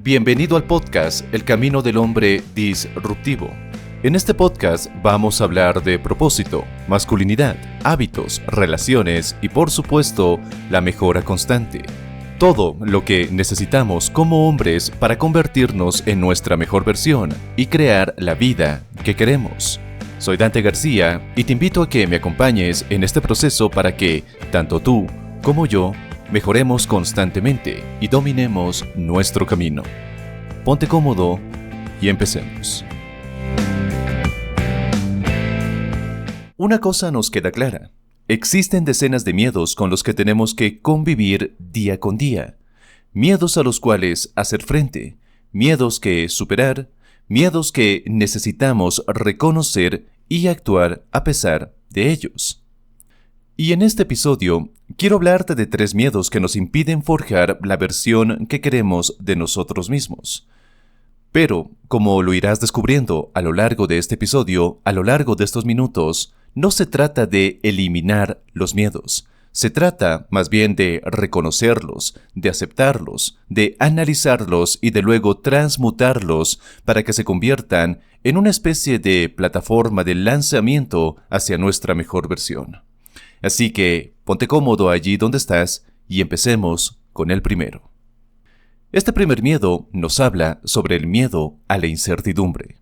Bienvenido al podcast El Camino del Hombre Disruptivo. En este podcast vamos a hablar de propósito, masculinidad, hábitos, relaciones y por supuesto, la mejora constante. Todo lo que necesitamos como hombres para convertirnos en nuestra mejor versión y crear la vida que queremos. Soy Dante García y te invito a que me acompañes en este proceso para que, tanto tú como yo, mejoremos constantemente y dominemos nuestro camino. Ponte cómodo y empecemos. Una cosa nos queda clara. Existen decenas de miedos con los que tenemos que convivir día con día. Miedos a los cuales hacer frente, miedos que superar, miedos que necesitamos reconocer y actuar a pesar de ellos. Y en este episodio, quiero hablarte de 3 miedos que nos impiden forjar la versión que queremos de nosotros mismos. Pero, como lo irás descubriendo a lo largo de este episodio, a lo largo de estos minutos, no se trata de eliminar los miedos. Se trata más bien de reconocerlos, de aceptarlos, de analizarlos y de luego transmutarlos para que se conviertan en una especie de plataforma de lanzamiento hacia nuestra mejor versión. Así que ponte cómodo allí donde estás y empecemos con el primero. Este primer miedo nos habla sobre el miedo a la incertidumbre.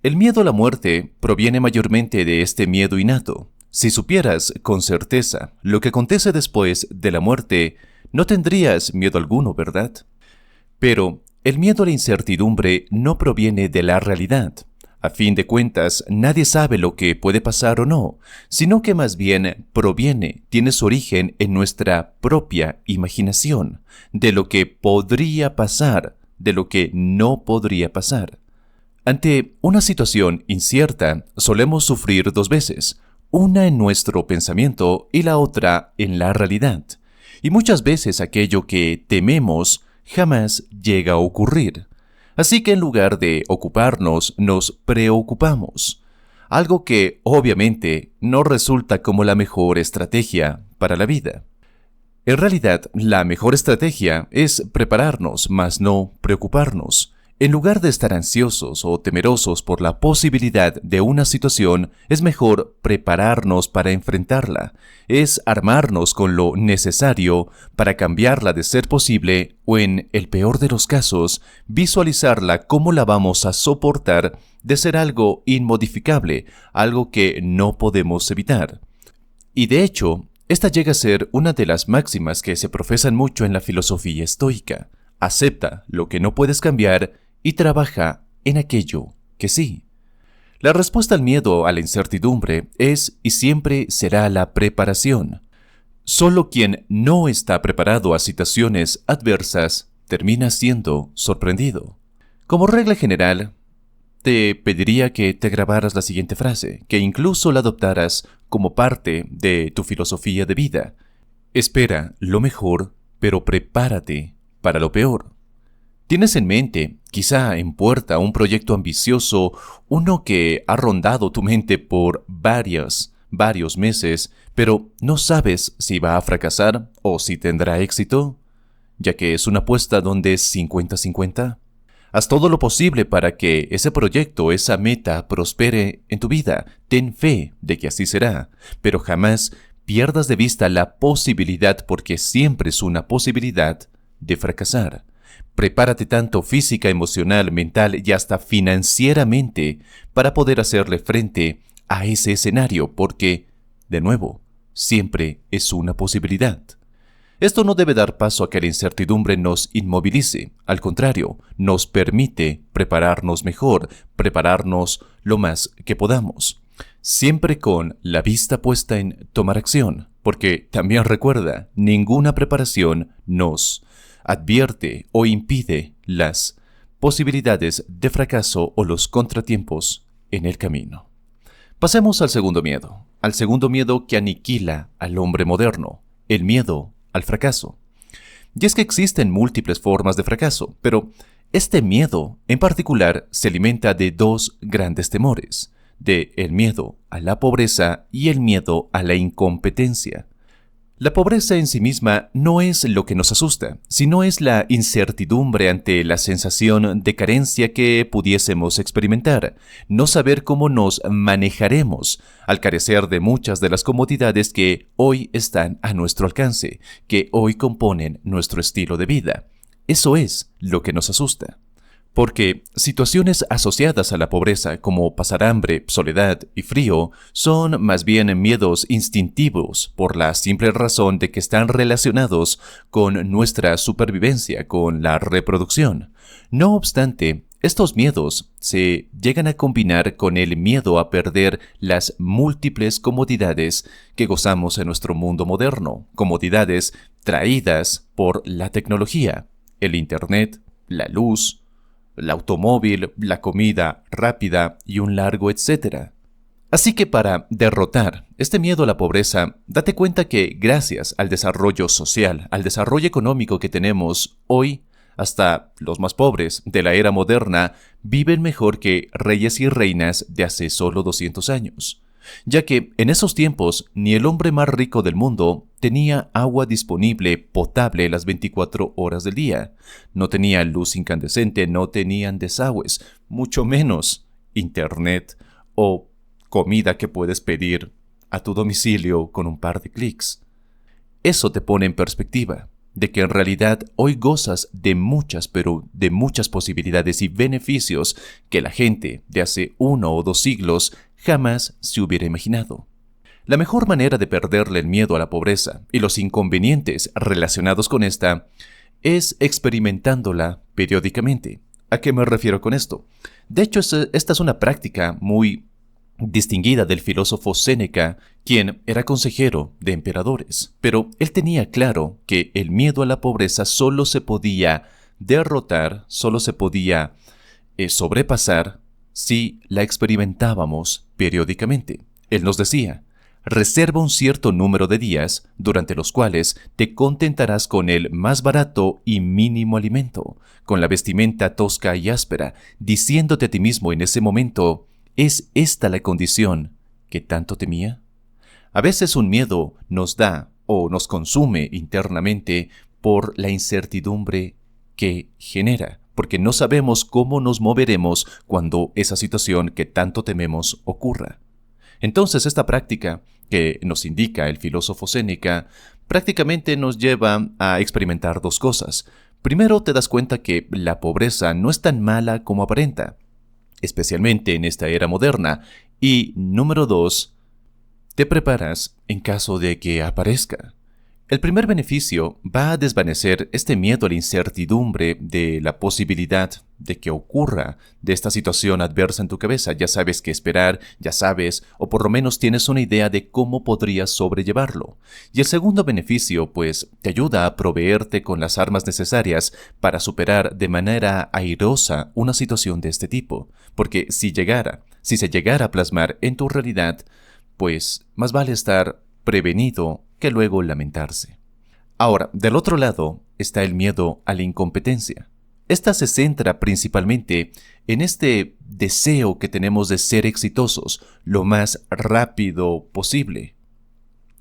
El miedo a la muerte proviene mayormente de este miedo innato. Si supieras con certeza lo que acontece después de la muerte, no tendrías miedo alguno, ¿verdad? Pero el miedo a la incertidumbre no proviene de la realidad. A fin de cuentas, nadie sabe lo que puede pasar o no, sino que más bien tiene su origen en nuestra propia imaginación, de lo que podría pasar, de lo que no podría pasar. Ante una situación incierta, solemos sufrir 2 veces, una en nuestro pensamiento y la otra en la realidad. Y muchas veces aquello que tememos jamás llega a ocurrir. Así que en lugar de ocuparnos, nos preocupamos. Algo que, obviamente, no resulta como la mejor estrategia para la vida. En realidad, la mejor estrategia es prepararnos, más no preocuparnos. En lugar de estar ansiosos o temerosos por la posibilidad de una situación, es mejor prepararnos para enfrentarla. Es armarnos con lo necesario para cambiarla de ser posible o, en el peor de los casos, visualizarla como la vamos a soportar de ser algo inmodificable, algo que no podemos evitar. Y de hecho, esta llega a ser una de las máximas que se profesan mucho en la filosofía estoica. Acepta lo que no puedes cambiar y trabaja en aquello que sí. La respuesta al miedo a la incertidumbre es y siempre será la preparación. Solo quien no está preparado a situaciones adversas termina siendo sorprendido. Como regla general, te pediría que te grabaras la siguiente frase, que incluso la adoptaras como parte de tu filosofía de vida. Espera lo mejor, pero prepárate para lo peor. ¿Tienes en mente, quizá en puerta, un proyecto ambicioso, uno que ha rondado tu mente por varios meses, pero no sabes si va a fracasar o si tendrá éxito? Ya que es una apuesta donde es 50-50. Haz todo lo posible para que ese proyecto, esa meta, prospere en tu vida. Ten fe de que así será, pero jamás pierdas de vista la posibilidad, porque siempre es una posibilidad, de fracasar. Prepárate tanto física, emocional, mental y hasta financieramente para poder hacerle frente a ese escenario, porque, de nuevo, siempre es una posibilidad. Esto no debe dar paso a que la incertidumbre nos inmovilice. Al contrario, nos permite prepararnos mejor, prepararnos lo más que podamos. Siempre con la vista puesta en tomar acción, porque también recuerda, ninguna preparación nos advierte o impide las posibilidades de fracaso o los contratiempos en el camino. Pasemos al segundo miedo que aniquila al hombre moderno, el miedo al fracaso. Y es que existen múltiples formas de fracaso, pero este miedo en particular se alimenta de 2 grandes temores, de el miedo a la pobreza y el miedo a la incompetencia. La pobreza en sí misma no es lo que nos asusta, sino es la incertidumbre ante la sensación de carencia que pudiésemos experimentar, no saber cómo nos manejaremos al carecer de muchas de las comodidades que hoy están a nuestro alcance, que hoy componen nuestro estilo de vida. Eso es lo que nos asusta. Porque situaciones asociadas a la pobreza como pasar hambre, soledad y frío son más bien miedos instintivos por la simple razón de que están relacionados con nuestra supervivencia, con la reproducción. No obstante, estos miedos se llegan a combinar con el miedo a perder las múltiples comodidades que gozamos en nuestro mundo moderno, comodidades traídas por la tecnología, el Internet, la luz, el automóvil, la comida rápida y un largo etcétera. Así que para derrotar este miedo a la pobreza, date cuenta que gracias al desarrollo social, al desarrollo económico que tenemos hoy, hasta los más pobres de la era moderna viven mejor que reyes y reinas de hace solo 200 años. Ya que en esos tiempos ni el hombre más rico del mundo tenía agua disponible potable las 24 horas del día, no tenía luz incandescente, no tenían desagües, mucho menos internet o comida que puedes pedir a tu domicilio con un par de clics. Eso te pone en perspectiva de que en realidad hoy gozas de muchas, pero de muchas posibilidades y beneficios que la gente de hace 1 o 2 siglos jamás se hubiera imaginado. La mejor manera de perderle el miedo a la pobreza y los inconvenientes relacionados con esta es experimentándola periódicamente. ¿A qué me refiero con esto? De hecho, esta es una práctica muy distinguida del filósofo Séneca, quien era consejero de emperadores. Pero él tenía claro que el miedo a la pobreza solo se podía derrotar, solo se podía sobrepasar si la experimentábamos periódicamente. Él nos decía: reserva un cierto número de días durante los cuales te contentarás con el más barato y mínimo alimento, con la vestimenta tosca y áspera, diciéndote a ti mismo en ese momento: ¿es esta la condición que tanto temía? A veces un miedo nos da o nos consume internamente por la incertidumbre que genera, porque no sabemos cómo nos moveremos cuando esa situación que tanto tememos ocurra. Entonces, esta práctica que nos indica el filósofo Séneca prácticamente nos lleva a experimentar 2 cosas. Primero, te das cuenta que la pobreza no es tan mala como aparenta, especialmente en esta era moderna. Y número 2, te preparas en caso de que aparezca. El primer beneficio va a desvanecer este miedo a la incertidumbre de la posibilidad de que ocurra de esta situación adversa en tu cabeza. Ya sabes qué esperar, ya sabes, o por lo menos tienes una idea de cómo podrías sobrellevarlo. Y el segundo beneficio, pues, te ayuda a proveerte con las armas necesarias para superar de manera airosa una situación de este tipo. Porque si se llegara a plasmar en tu realidad, pues más vale estar prevenido que luego lamentarse. Ahora, del otro lado está el miedo a la incompetencia. Esta se centra principalmente en este deseo que tenemos de ser exitosos lo más rápido posible.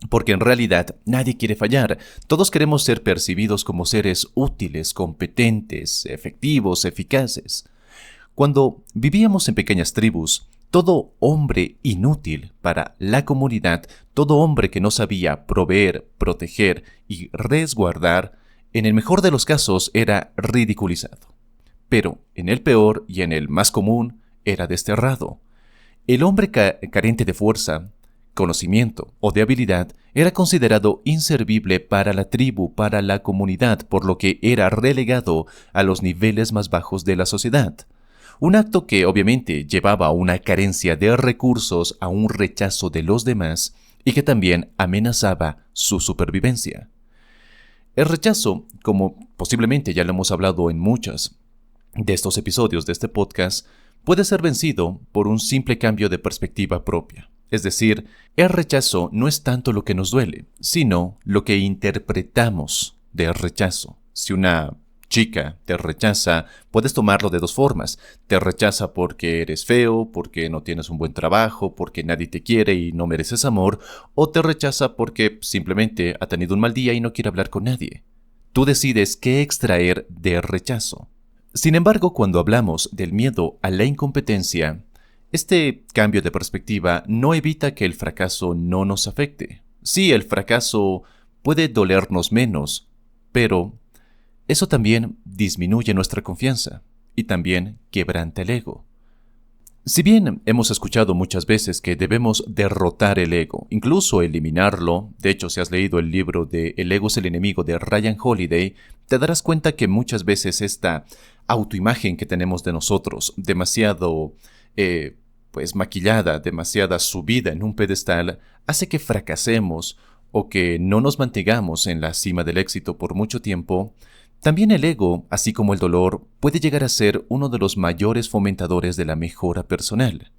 Porque en realidad nadie quiere fallar. Todos queremos ser percibidos como seres útiles, competentes, efectivos, eficaces. Cuando vivíamos en pequeñas tribus, todo hombre inútil para la comunidad, todo hombre que no sabía proveer, proteger y resguardar, en el mejor de los casos era ridiculizado. Pero en el peor y en el más común era desterrado. El hombre carente de fuerza, conocimiento o de habilidad era considerado inservible para la tribu, para la comunidad, por lo que era relegado a los niveles más bajos de la sociedad. Un acto que obviamente llevaba a una carencia de recursos, a un rechazo de los demás y que también amenazaba su supervivencia. El rechazo, como posiblemente ya lo hemos hablado en muchos de estos episodios de este podcast, puede ser vencido por un simple cambio de perspectiva propia. Es decir, el rechazo no es tanto lo que nos duele, sino lo que interpretamos del rechazo. Si una chica te rechaza, puedes tomarlo de dos formas. Te rechaza porque eres feo, porque no tienes un buen trabajo, porque nadie te quiere y no mereces amor, o te rechaza porque simplemente ha tenido un mal día y no quiere hablar con nadie. Tú decides qué extraer de rechazo. Sin embargo, cuando hablamos del miedo a la incompetencia, este cambio de perspectiva no evita que el fracaso no nos afecte. Sí, el fracaso puede dolernos menos, pero eso también disminuye nuestra confianza y también quebranta el ego. Si bien hemos escuchado muchas veces que debemos derrotar el ego, incluso eliminarlo, de hecho si has leído el libro de El ego es el enemigo de Ryan Holiday, te darás cuenta que muchas veces esta autoimagen que tenemos de nosotros, demasiado maquillada, demasiada subida en un pedestal, hace que fracasemos o que no nos mantengamos en la cima del éxito por mucho tiempo. También el ego, así como el dolor, puede llegar a ser uno de los mayores fomentadores de la mejora personal.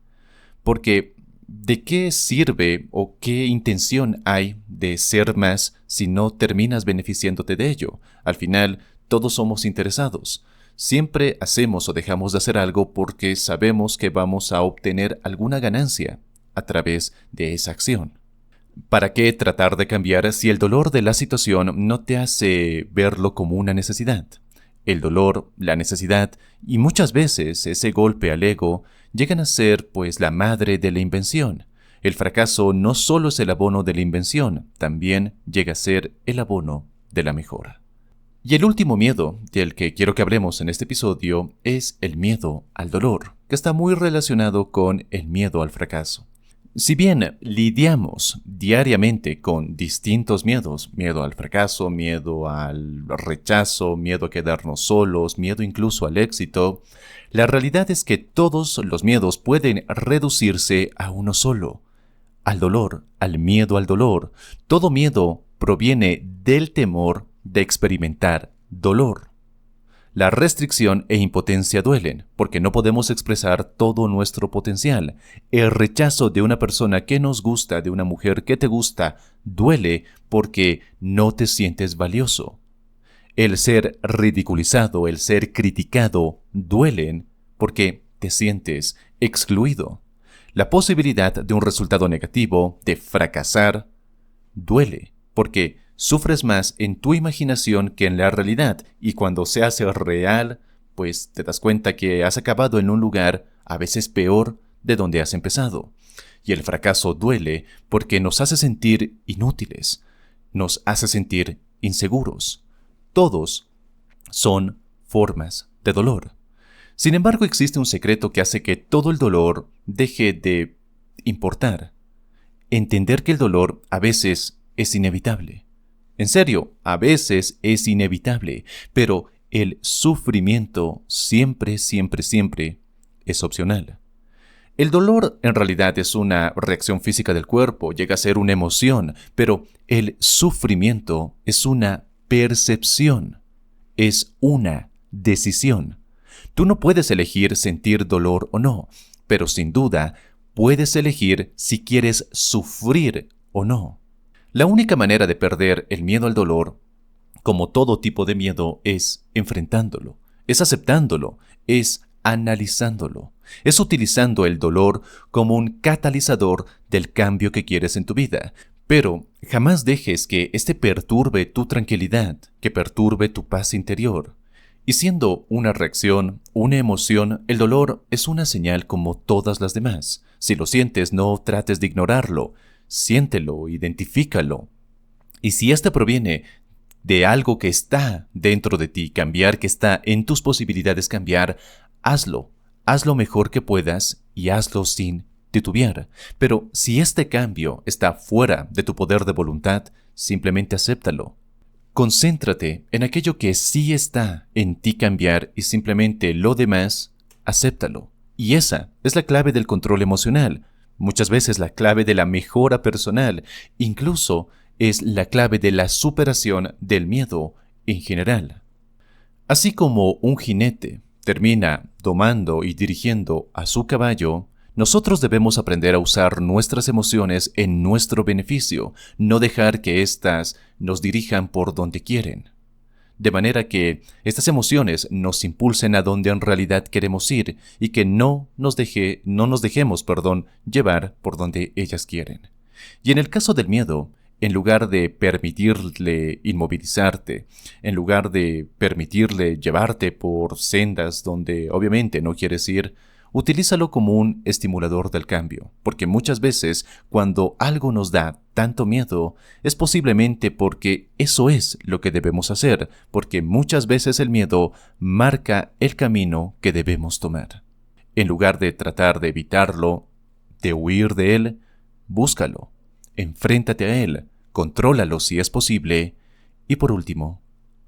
Porque, ¿de qué sirve o qué intención hay de ser más si no terminas beneficiándote de ello? Al final, todos somos interesados. Siempre hacemos o dejamos de hacer algo porque sabemos que vamos a obtener alguna ganancia a través de esa acción. ¿Para qué tratar de cambiar si el dolor de la situación no te hace verlo como una necesidad? El dolor, la necesidad y muchas veces ese golpe al ego llegan a ser pues la madre de la invención. El fracaso no solo es el abono de la invención, también llega a ser el abono de la mejora. Y el último miedo del que quiero que hablemos en este episodio es el miedo al dolor, que está muy relacionado con el miedo al fracaso. Si bien lidiamos diariamente con distintos miedos, miedo al fracaso, miedo al rechazo, miedo a quedarnos solos, miedo incluso al éxito, la realidad es que todos los miedos pueden reducirse a uno solo, al dolor, al miedo al dolor. Todo miedo proviene del temor de experimentar dolor. La restricción e impotencia duelen, porque no podemos expresar todo nuestro potencial. El rechazo de una persona que nos gusta, de una mujer que te gusta, duele porque no te sientes valioso. El ser ridiculizado, el ser criticado, duelen porque te sientes excluido. La posibilidad de un resultado negativo, de fracasar, duele porque sufres más en tu imaginación que en la realidad, y cuando se hace real, pues te das cuenta que has acabado en un lugar a veces peor de donde has empezado. Y el fracaso duele porque nos hace sentir inútiles, nos hace sentir inseguros. Todos son formas de dolor. Sin embargo, existe un secreto que hace que todo el dolor deje de importar. Entender que el dolor a veces es inevitable. En serio, a veces es inevitable, pero el sufrimiento siempre es opcional. El dolor en realidad es una reacción física del cuerpo, llega a ser una emoción, pero el sufrimiento es una percepción, es una decisión. Tú no puedes elegir sentir dolor o no, pero sin duda puedes elegir si quieres sufrir o no. La única manera de perder el miedo al dolor, como todo tipo de miedo, es enfrentándolo, es aceptándolo, es analizándolo, es utilizando el dolor como un catalizador del cambio que quieres en tu vida. Pero jamás dejes que este perturbe tu tranquilidad, que perturbe tu paz interior. Y siendo una reacción, una emoción, el dolor es una señal como todas las demás. Si lo sientes, no trates de ignorarlo. Siéntelo, identifícalo. Y si éste proviene de algo que está dentro de ti, cambiar, que está en tus posibilidades cambiar, hazlo. Haz lo mejor que puedas y hazlo sin titubear. Pero si este cambio está fuera de tu poder de voluntad, simplemente acéptalo. Concéntrate en aquello que sí está en ti cambiar y simplemente lo demás, acéptalo. Y esa es la clave del control emocional. Muchas veces la clave de la mejora personal, incluso es la clave de la superación del miedo en general. Así como un jinete termina domando y dirigiendo a su caballo, nosotros debemos aprender a usar nuestras emociones en nuestro beneficio, no dejar que éstas nos dirijan por donde quieren. de manera que estas emociones nos impulsen a donde en realidad queremos ir y que no nos dejemos, llevar por donde ellas quieren. Y en el caso del miedo, en lugar de permitirle inmovilizarte, en lugar de permitirle llevarte por sendas donde obviamente no quieres ir, utilízalo como un estimulador del cambio, porque muchas veces cuando algo nos da tanto miedo es posiblemente porque eso es lo que debemos hacer, porque muchas veces el miedo marca el camino que debemos tomar. En lugar de tratar de evitarlo, de huir de él, búscalo, enfréntate a él, contrólalo si es posible y por último,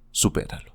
supéralo.